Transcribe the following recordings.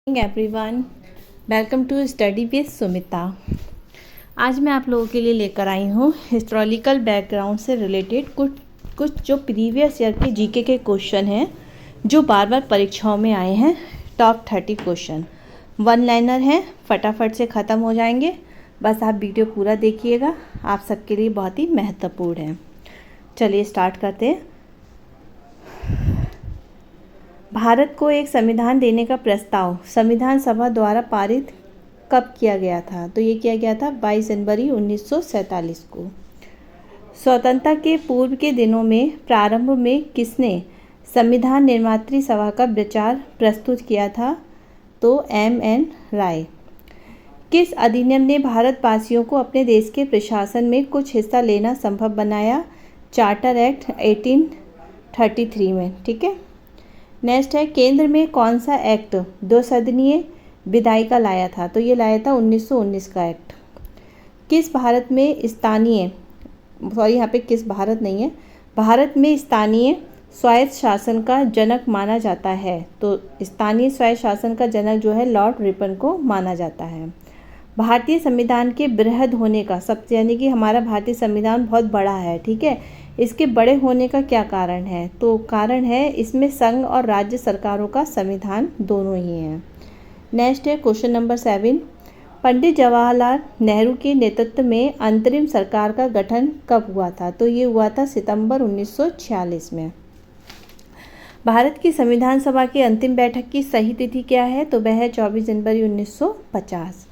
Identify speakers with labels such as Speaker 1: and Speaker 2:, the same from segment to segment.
Speaker 1: Everyone, welcome to study with Sumita. आज मैं आप लोगों के लिए लेकर आई हूँ हिस्टोरिकल बैकग्राउंड से रिलेटेड कुछ जो प्रीवियस ईयर के जीके के क्वेश्चन हैं जो बार बार परीक्षाओं में आए हैं। टॉप 30 क्वेश्चन वन लाइनर हैं, फटाफट से ख़त्म हो जाएंगे। बस आप वीडियो पूरा देखिएगा, आप सबके लिए बहुत ही महत्वपूर्ण है। चलिए स्टार्ट करते हैं। भारत को एक संविधान देने का प्रस्ताव संविधान सभा द्वारा पारित कब किया गया था? तो ये किया गया था 22 जनवरी 1947 को। स्वतंत्रता के पूर्व के दिनों में प्रारंभ में किसने संविधान निर्मात्री सभा का विचार प्रस्तुत किया था? तो एम.एन. राय। किस अधिनियम ने भारतवासियों को अपने देश के प्रशासन में कुछ हिस्सा लेना संभव बनाया? चार्टर एक्ट 1833 में। ठीक है। नेक्स्ट है, केंद्र में कौन सा एक्ट दो सदनीय विधायिका लाया था? तो ये लाया था 1919 का एक्ट। किस भारत में स्थानीय यहाँ पे किस भारत नहीं है, भारत में स्थानीय स्वायत्त शासन का जनक माना जाता है? तो स्थानीय स्वायत्त शासन का जनक जो है लॉर्ड रिपन को माना जाता है। भारतीय संविधान के बृहद होने का सबसे यानी कि हमारा भारतीय संविधान बहुत बड़ा है, ठीक है, इसके बड़े होने का क्या कारण है? तो कारण है इसमें संघ और राज्य सरकारों का संविधान दोनों ही हैं। नेक्स्ट है क्वेश्चन नंबर 7, पंडित जवाहरलाल नेहरू के नेतृत्व में अंतरिम सरकार का गठन कब हुआ था? तो ये हुआ था सितंबर 1946 में। भारत की संविधान सभा की अंतिम बैठक की सही तिथि क्या है? तो वह है 24 जनवरी 1950।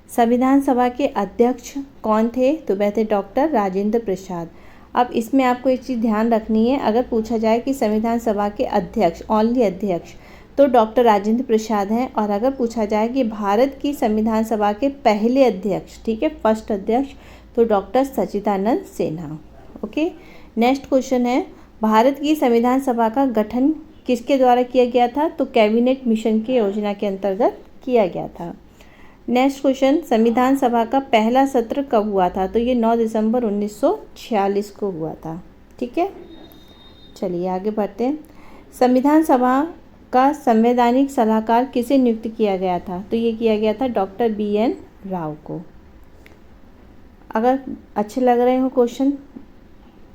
Speaker 1: संविधान सभा के अध्यक्ष कौन थे? तो वह थे डॉक्टर राजेंद्र प्रसाद। अब इसमें आपको एक चीज़ ध्यान रखनी है, अगर पूछा जाए कि संविधान सभा के अध्यक्ष ओनली अध्यक्ष तो डॉक्टर राजेंद्र प्रसाद हैं, और अगर पूछा जाए कि भारत की संविधान सभा के पहले अध्यक्ष, ठीक है, फर्स्ट अध्यक्ष, तो डॉक्टर सच्चिदानंद सिन्हा। ओके। नेक्स्ट क्वेश्चन है, भारत की संविधान सभा का गठन किसके द्वारा किया गया था? तो कैबिनेट मिशन की योजना के अंतर्गत किया गया था। नेक्स्ट क्वेश्चन, संविधान सभा का पहला सत्र कब हुआ था? तो ये 9 दिसंबर 1946 को हुआ था। ठीक है, चलिए आगे बढ़ते हैं। संविधान सभा का संवैधानिक सलाहकार किसे नियुक्त किया गया था? तो ये किया गया था डॉक्टर B.N. राव को। अगर अच्छे लग रहे हो क्वेश्चन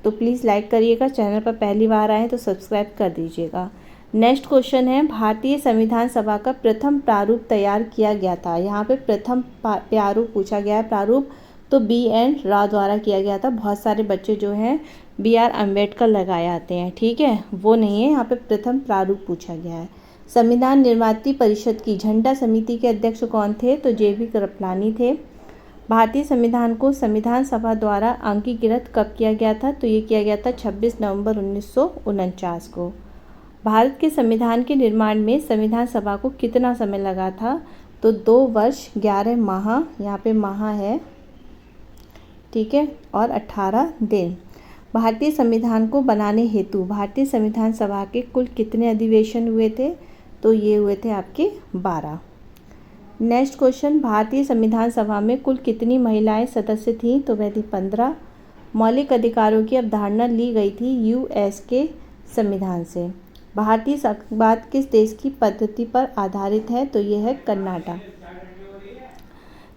Speaker 1: तो प्लीज़ लाइक करिएगा, चैनल पर पहली बार आए तो सब्सक्राइब कर दीजिएगा। नेक्स्ट क्वेश्चन है, भारतीय संविधान सभा का प्रथम प्रारूप तैयार किया गया था? यहाँ पे प्रथम प्रारूप पूछा गया है, प्रारूप तो B.N. राव द्वारा किया गया था। बहुत सारे बच्चे जो हैं B.R. अम्बेडकर लगाए आते हैं, ठीक है, वो नहीं है, यहाँ पे प्रथम प्रारूप पूछा गया है। संविधान निर्मात्री परिषद की झंडा समिति के अध्यक्ष कौन थे? तो J.B. कृपलानी थे। भारतीय संविधान को संविधान सभा द्वारा अंगीकृत कब किया गया था? तो ये किया गया था 26 नवंबर 1949 को। भारत के संविधान के निर्माण में संविधान सभा को कितना समय लगा था? तो 2 वर्ष 11 माह, यहाँ पे माह है, ठीक है, और 18 दिन। भारतीय संविधान को बनाने हेतु भारतीय संविधान सभा के कुल कितने अधिवेशन हुए थे? तो ये हुए थे आपके 12। नेक्स्ट क्वेश्चन, भारतीय संविधान सभा में कुल कितनी महिलाएं सदस्य थीं? तो वह थी 15। मौलिक अधिकारों की अवधारणा ली गई थी US के संविधान से। भारतीय संघवाद किस देश की पद्धति पर आधारित है? तो ये है कर्नाटक।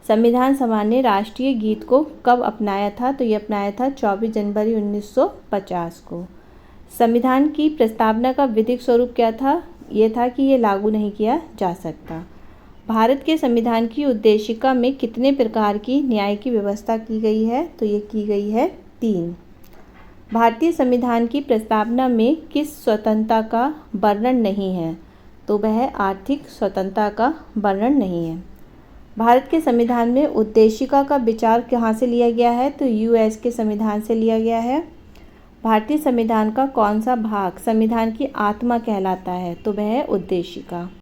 Speaker 1: संविधान सभा ने राष्ट्रीय गीत को कब अपनाया था? तो ये अपनाया था 24 जनवरी 1950 को। संविधान की प्रस्तावना का विधिक स्वरूप क्या था? ये था कि ये लागू नहीं किया जा सकता। भारत के संविधान की उद्देशिका में कितने प्रकार की न्याय की व्यवस्था की गई है? तो ये की गई है 3। भारतीय संविधान की प्रस्तावना में किस स्वतंत्रता का वर्णन नहीं है? तो वह आर्थिक स्वतंत्रता का वर्णन नहीं है। भारत के संविधान में उद्देशिका का विचार कहाँ से लिया गया है? तो US के संविधान से लिया गया है। भारतीय संविधान का कौन सा भाग संविधान की आत्मा कहलाता है? तो वह है उद्देशिका।